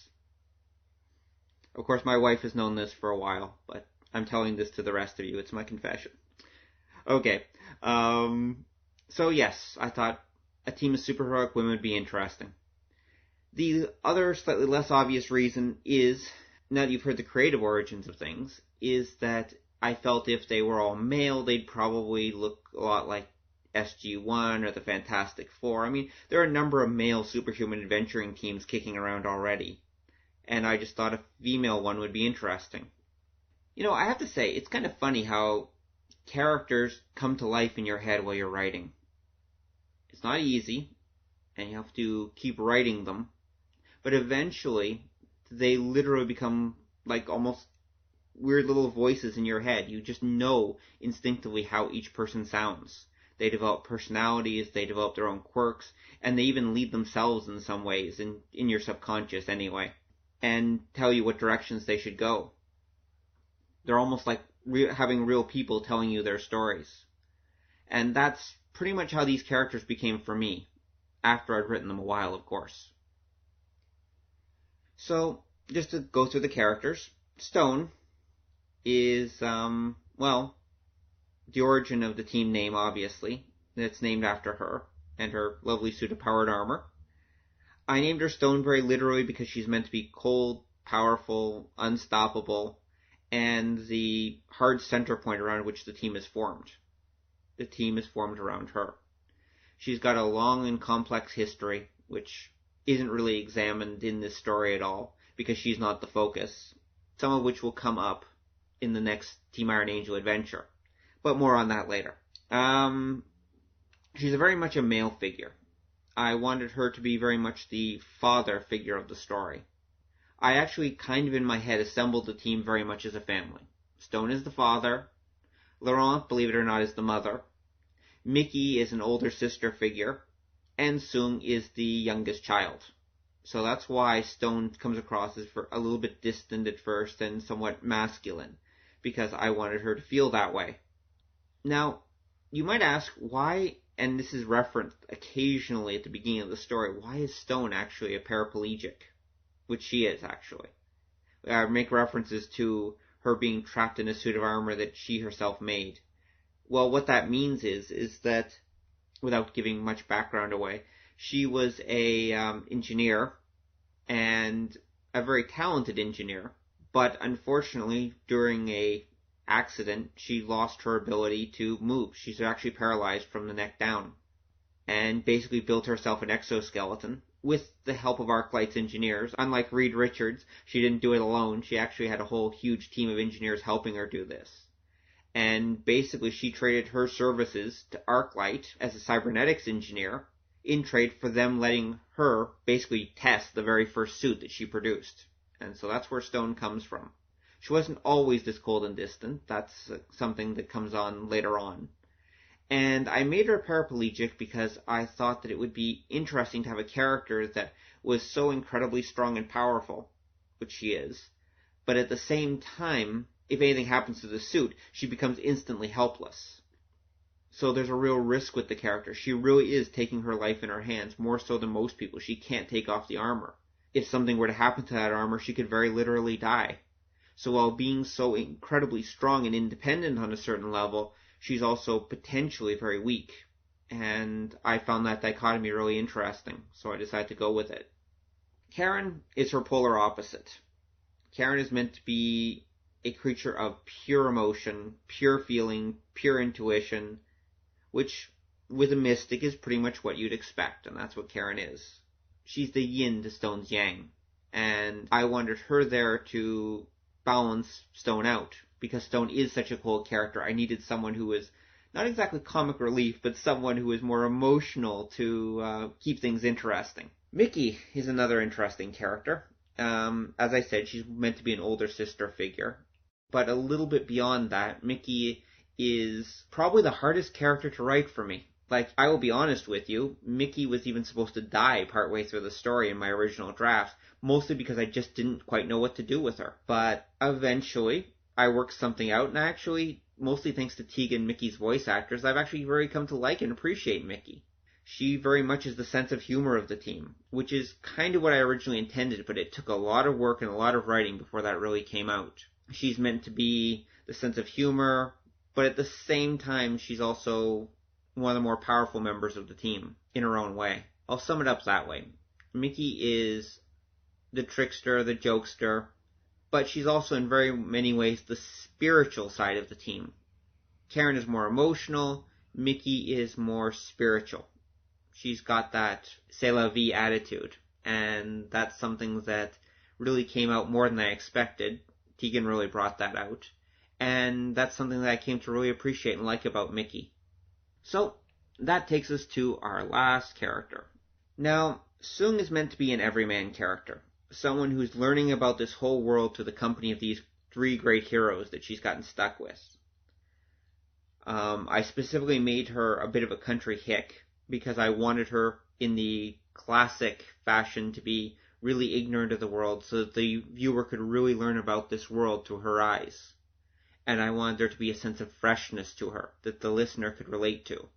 Of course, my wife has known this for a while, but I'm telling this to the rest of you. It's my confession. Okay. So yes, I thought a team of superheroic women would be interesting. The other slightly less obvious reason is, now that you've heard the creative origins of things, is that I felt if they were all male, they'd probably look a lot like SG-1 or the Fantastic Four. There are a number of male superhuman adventuring teams kicking around already, and I just thought a female one would be interesting. I have to say, it's kind of funny how characters come to life in your head while you're writing. It's not easy, and you have to keep writing them, but eventually they literally become like almost weird little voices in your head. You just know instinctively how each person sounds. They develop personalities, they develop their own quirks, and they even lead themselves in some ways, in your subconscious anyway, and tell you what directions they should go. They're almost like having real people telling you their stories. And that's pretty much how these characters became for me, after I'd written them a while, of course. So, just to go through the characters, Stone is, the origin of the team name, obviously. It's named after her, and her lovely suit of powered armor. I named her Stone very literally because she's meant to be cold, powerful, unstoppable, and the hard center point around which the team is formed. The team is formed around her. She's got a long and complex history, which isn't really examined in this story at all, because she's not the focus, some of which will come up in the next Team Iron Angel adventure. But more on that later. She's very much a male figure. I wanted her to be very much the father figure of the story. I actually kind of in my head assembled the team very much as a family. Stone is the father, Laurent, believe it or not, is the mother. Mickey is an older sister figure, and Sung is the youngest child. So that's why Stone comes across as a little bit distant at first and somewhat masculine, because I wanted her to feel that way. Now, you might ask why, and this is referenced occasionally at the beginning of the story, why is Stone actually a paraplegic? Which she is, actually. Make references to her being trapped in a suit of armor that she herself made. Well, what that means is that, without giving much background away, she was a engineer, and a very talented engineer, but unfortunately, during a accident, she lost her ability to move. She's actually paralyzed from the neck down, and basically built herself an exoskeleton with the help of ArcLight's engineers. Unlike Reed Richards, she didn't do it alone. She actually had a whole huge team of engineers helping her do this. And basically, she traded her services to ArcLight as a cybernetics engineer in trade for them letting her basically test the very first suit that she produced. And so that's where Stone comes from. She wasn't always this cold and distant. That's something that comes on later on. And I made her paraplegic because I thought that it would be interesting to have a character that was so incredibly strong and powerful, which she is, but at the same time, if anything happens to the suit, she becomes instantly helpless. So there's a real risk with the character. She really is taking her life in her hands, more so than most people. She can't take off the armor. If something were to happen to that armor, she could very literally die. So while being so incredibly strong and independent on a certain level, she's also potentially very weak. And I found that dichotomy really interesting, so I decided to go with it. Karen is her polar opposite. Karen is meant to be a creature of pure emotion, pure feeling, pure intuition, which, with a mystic, is pretty much what you'd expect, and that's what Karen is. She's the yin to Stone's yang, and I wanted her there to balance Stone out. Because Stone is such a cold character, I needed someone who was not exactly comic relief, but someone who was more emotional to keep things interesting. Mickey is another interesting character. As I said, she's meant to be an older sister figure. But a little bit beyond that, Mickey is probably the hardest character to write for me. Like, I will be honest with you, Mickey was even supposed to die partway through the story in my original draft, mostly because I just didn't quite know what to do with her. But eventually, I worked something out, and actually, mostly thanks to Tegan, Mickey's voice actors, I've actually really come to like and appreciate Mickey. She very much is the sense of humor of the team, which is kind of what I originally intended, but it took a lot of work and a lot of writing before that really came out. She's meant to be the sense of humor, but at the same time, she's also one of the more powerful members of the team in her own way. I'll sum it up that way. Mickey is the trickster, the jokester, but she's also in very many ways the spiritual side of the team. Karen is more emotional, Mickey is more spiritual. She's got that c'est la vie attitude, and that's something that really came out more than I expected. Tegan really brought that out, and that's something that I came to really appreciate and like about Mickey. So, that takes us to our last character. Now, Sung is meant to be an everyman character, someone who's learning about this whole world through the company of these three great heroes that she's gotten stuck with. I specifically made her a bit of a country hick, because I wanted her in the classic fashion to be really ignorant of the world so that the viewer could really learn about this world through her eyes. And I wanted there to be a sense of freshness to her that the listener could relate to.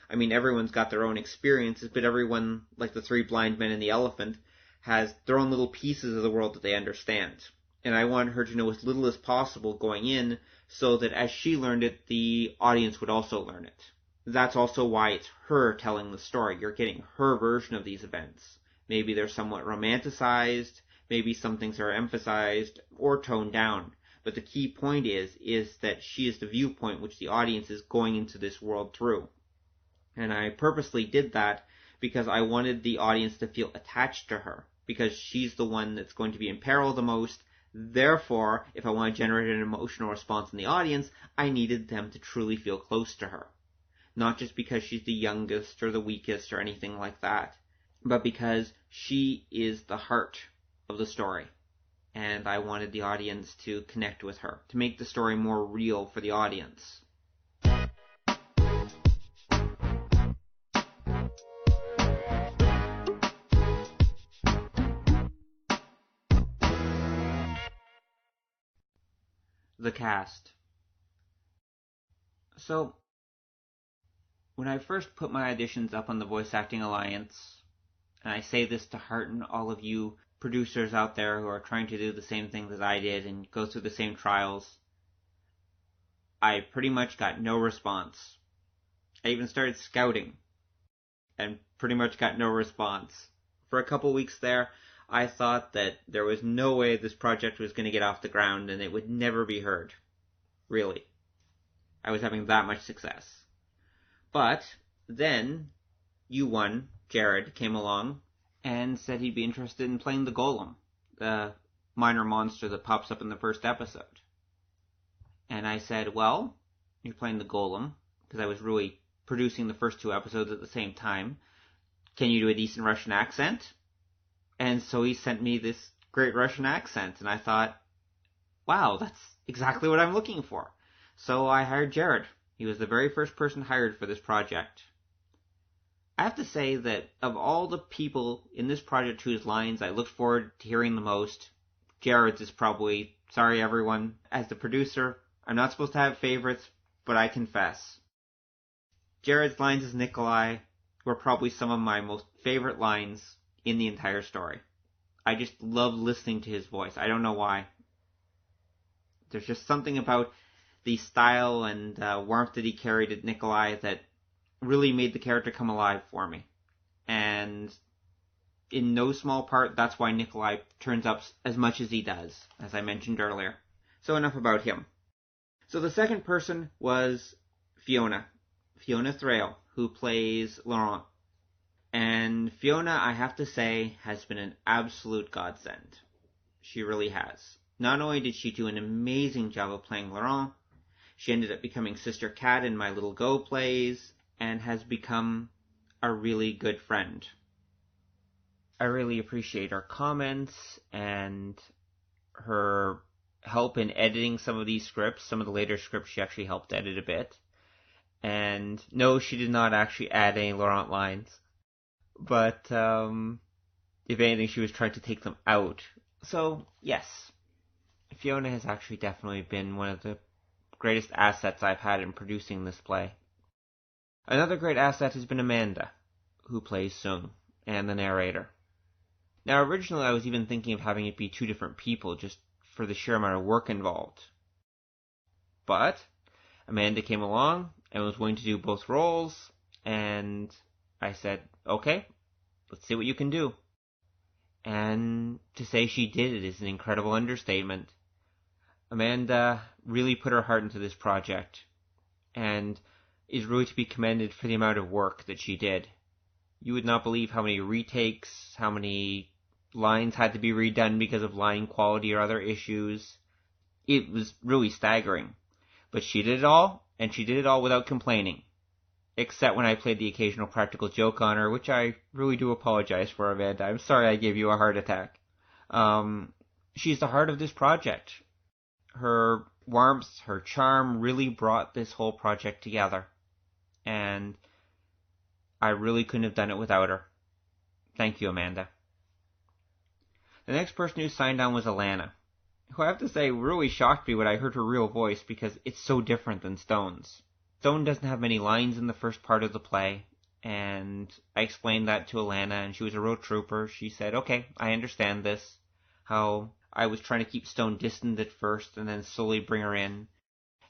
I mean, everyone's got their own experiences, but everyone, like the three blind men and the elephant, has their own little pieces of the world that they understand. And I wanted her to know as little as possible going in so that as she learned it, the audience would also learn it. That's also why it's her telling the story. You're getting her version of these events. Maybe they're somewhat romanticized, maybe some things are emphasized or toned down. But the key point is that she is the viewpoint which the audience is going into this world through. And I purposely did that because I wanted the audience to feel attached to her, because she's the one that's going to be in peril the most. Therefore, if I want to generate an emotional response in the audience, I needed them to truly feel close to her. Not just because she's the youngest or the weakest or anything like that, but because she is the heart of the story. And I wanted the audience to connect with her, to make the story more real for the audience. The cast. So, when I first put my auditions up on the Voice Acting Alliance, and I say this to hearten all of you producers out there who are trying to do the same thing that I did and go through the same trials, I pretty much got no response. I even started scouting and pretty much got no response. For a couple weeks there, I thought that there was no way this project was going to get off the ground and it would never be heard. Really. I was having that much success. But then, U1, Jared, came along and said he'd be interested in playing the Golem, the minor monster that pops up in the first episode. And I said, well, you're playing the Golem, because I was really producing the first 2 episodes at the same time. Can you do a decent Russian accent? And so he sent me this great Russian accent, and I thought, wow, that's exactly what I'm looking for. So I hired Jared. He was the very first person hired for this project. I have to say that of all the people in this project whose lines I looked forward to hearing the most, Jared's is probably, sorry everyone, as the producer, I'm not supposed to have favorites, but I confess. Jared's lines as Nikolai were probably some of my most favorite lines in the entire story. I just love listening to his voice. I don't know why. There's just something about the style and warmth that he carried at Nikolai that really made the character come alive for me. And in no small part, that's why Nikolai turns up as much as he does, as I mentioned earlier. So enough about him. So the second person was Fiona Thraille, who plays Laurent. And Fiona, I have to say, has been an absolute godsend. She really has. Not only did she do an amazing job of playing Laurent, she ended up becoming Sister Cat in My Little Go plays, and has become a really good friend. I really appreciate her comments and her help in editing some of these scripts. Some of the later scripts she actually helped edit a bit. And no, she did not actually add any Laurent lines. But, if anything, she was trying to take them out. So, yes, Fiona has actually definitely been one of the greatest assets I've had in producing this play. Another great asset has been Amanda, who plays Sung, and the narrator. Now, originally I was even thinking of having it be 2 different people, just for the sheer amount of work involved. But Amanda came along and was willing to do both roles, and I said, okay, let's see what you can do. And to say she did it is an incredible understatement. Amanda really put her heart into this project, and is really to be commended for the amount of work that she did. You would not believe how many retakes, how many lines had to be redone because of line quality or other issues. It was really staggering. But she did it all, and she did it all without complaining. Except when I played the occasional practical joke on her, which I really do apologize for, Amanda. I'm sorry I gave you a heart attack. She's the heart of this project. Her warmth, her charm really brought this whole project together. And I really couldn't have done it without her. Thank you, Amanda. The next person who signed on was Alana, who I have to say really shocked me when I heard her real voice because it's so different than Stone's. Stone doesn't have many lines in the first part of the play, and I explained that to Alana, and she was a real trooper. She said, okay, I understand this, how I was trying to keep Stone distant at first and then slowly bring her in.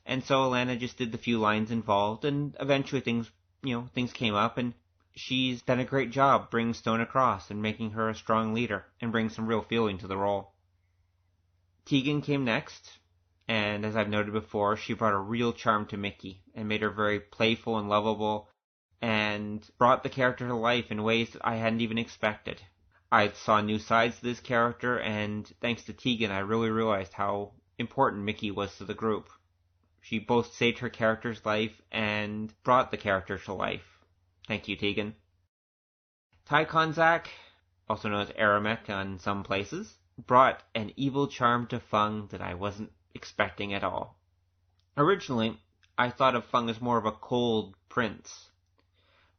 And so Alana just did the few lines involved, and eventually things came up, and she's done a great job bringing Stone across and making her a strong leader and bring some real feeling to the role. Tegan came next, and as I've noted before, she brought a real charm to Mickey and made her very playful and lovable and brought the character to life in ways that I hadn't even expected. I saw new sides to this character, and thanks to Tegan, I really realized how important Mickey was to the group. She both saved her character's life and brought the character to life. Thank you, Tegan. Ty Konzak, also known as Aramek on some places, brought an evil charm to Fung that I wasn't expecting at all. Originally, I thought of Fung as more of a cold prince,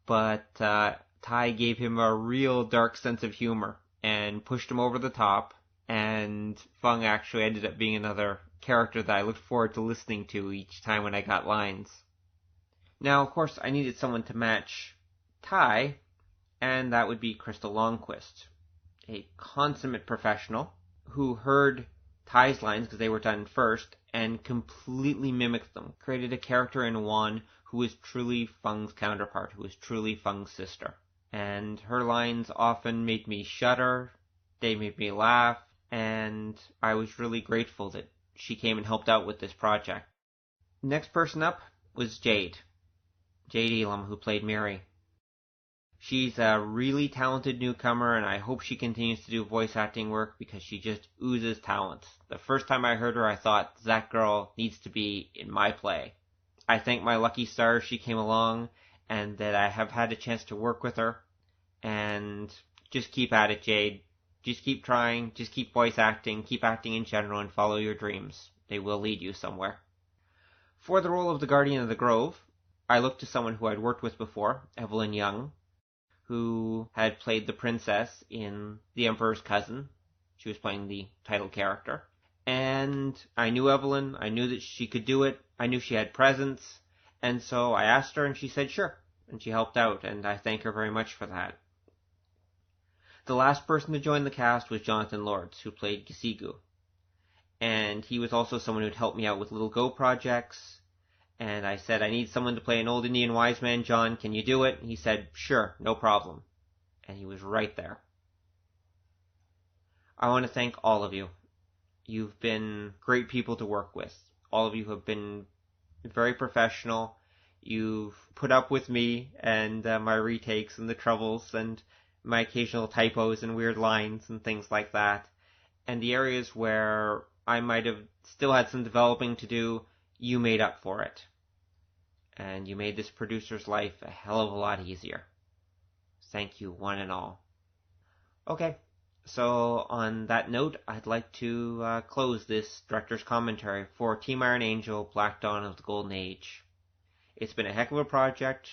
but Ty gave him a real dark sense of humor and pushed him over the top, and Fung actually ended up being another character that I looked forward to listening to each time when I got lines. Now, of course, I needed someone to match Ty, and that would be Crystal Longquist, a consummate professional who heard Ty's lines because they were done first and completely mimicked them, created a character in Juan who was truly Feng's counterpart, who was truly Feng's sister. And her lines often made me shudder, they made me laugh, and I was really grateful that she came and helped out with this project. Next person up was Jade Elam, who played Mary. She's a really talented newcomer, and I hope she continues to do voice acting work because she just oozes talent. The first time I heard her, I thought, that girl needs to be in my play. I thank my lucky stars she came along, and that I have had a chance to work with her. And just keep at it, Jade. Just keep trying, just keep voice acting, keep acting in general, and follow your dreams. They will lead you somewhere. For the role of the Guardian of the Grove, I looked to someone who I'd worked with before, Evelyn Young, who had played the princess in The Emperor's Cousin. She was playing the title character. And I knew Evelyn, I knew that she could do it, I knew she had presence, and so I asked her and she said sure, and she helped out, and I thank her very much for that. The last person to join the cast was Jonathan Lords, who played Gisigu. And he was also someone who'd helped me out with Little Go projects, and I said, I need someone to play an old Indian wise man, John, can you do it? And he said, sure, no problem. And he was right there. I want to thank all of you. You've been great people to work with. All of you have been very professional. You've put up with me and my retakes and the troubles and my occasional typos and weird lines and things like that. And the areas where I might have still had some developing to do, you made up for it. And you made this producer's life a hell of a lot easier. Thank you, one and all. Okay. So, on that note, I'd like to close this director's commentary for Team Iron Angel, Black Dawn of the Golden Age. It's been a heck of a project,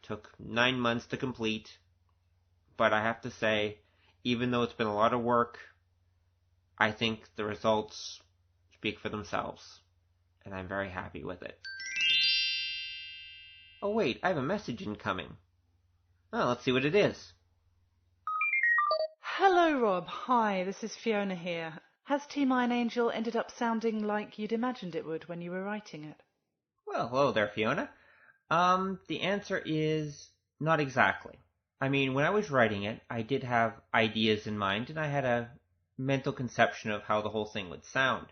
took 9 months to complete, but I have to say, even though it's been a lot of work, I think the results speak for themselves, and I'm very happy with it. Oh wait, I have a message incoming. Oh, let's see what it is. Hello, Rob. Hi, this is Fiona here. Has Team Iron Angel ended up sounding like you'd imagined it would when you were writing it? Well, hello there, Fiona. The answer is not exactly. I mean, when I was writing it, I did have ideas in mind, and I had a mental conception of how the whole thing would sound.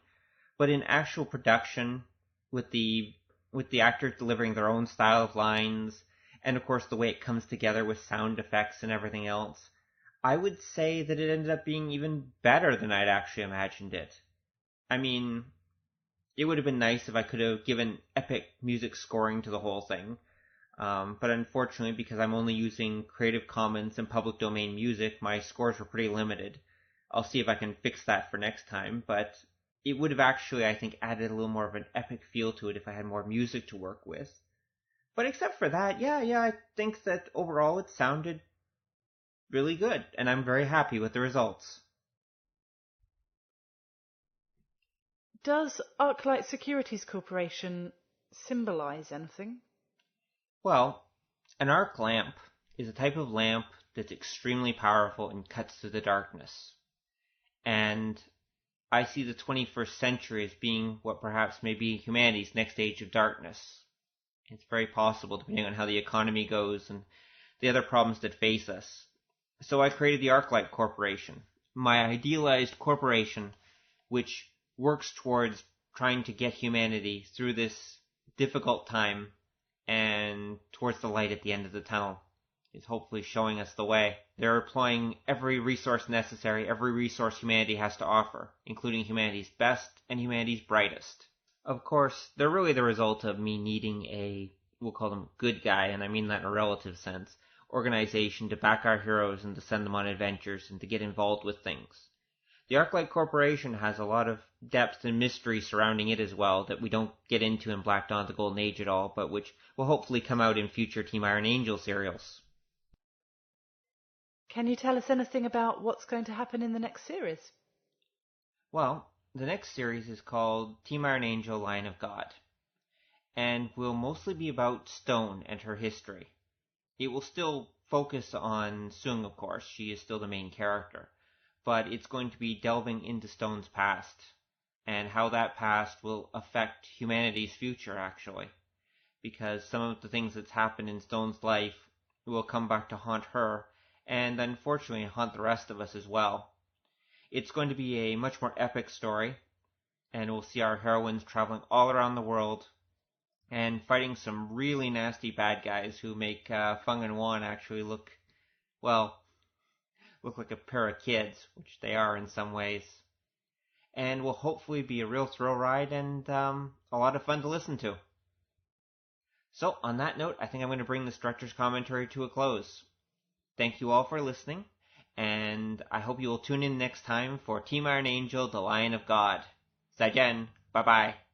But in actual production, with the actors delivering their own style of lines, and of course the way it comes together with sound effects and everything else, I would say that it ended up being even better than I'd actually imagined it. I mean, it would have been nice if I could have given epic music scoring to the whole thing, but unfortunately, because I'm only using Creative Commons and public domain music, my scores were pretty limited. I'll see if I can fix that for next time, but it would have actually, I think, added a little more of an epic feel to it if I had more music to work with. But except for that, yeah, I think that overall it sounded really good, and I'm very happy with the results. Does Arclight Securities Corporation symbolize anything? Well, an arc lamp is a type of lamp that's extremely powerful and cuts through the darkness. And I see the 21st century as being what perhaps may be humanity's next age of darkness. It's very possible, depending on how the economy goes and the other problems that face us. So I created the Arclight Corporation, my idealized corporation, which works towards trying to get humanity through this difficult time and towards the light at the end of the tunnel. It's hopefully showing us the way. They're employing every resource necessary, every resource humanity has to offer, including humanity's best and humanity's brightest. Of course, they're really the result of me needing a, we'll call them good guy, and I mean that in a relative sense, organization to back our heroes and to send them on adventures and to get involved with things. The Arclight Corporation has a lot of depth and mystery surrounding it as well that we don't get into in Black Dawn of the Golden Age at all, but which will hopefully come out in future Team Iron Angel serials. Can you tell us anything about what's going to happen in the next series? Well, The next series is called Team Iron Angel, Lion of God, and will mostly be about Stone and her history. It will still focus on Sung, of course. She is still the main character. But it's going to be delving into Stone's past, and how that past will affect humanity's future, actually. Because some of the things that's happened in Stone's life will come back to haunt her, and unfortunately haunt the rest of us as well. It's going to be a much more epic story, and we'll see our heroines traveling all around the world, and fighting some really nasty bad guys who make Fung and Wan actually look like a pair of kids, which they are in some ways. And will hopefully be a real thrill ride and a lot of fun to listen to. So, on that note, I think I'm going to bring this director's commentary to a close. Thank you all for listening, and I hope you will tune in next time for Team Iron Angel, the Lion of God. 再见, bye-bye.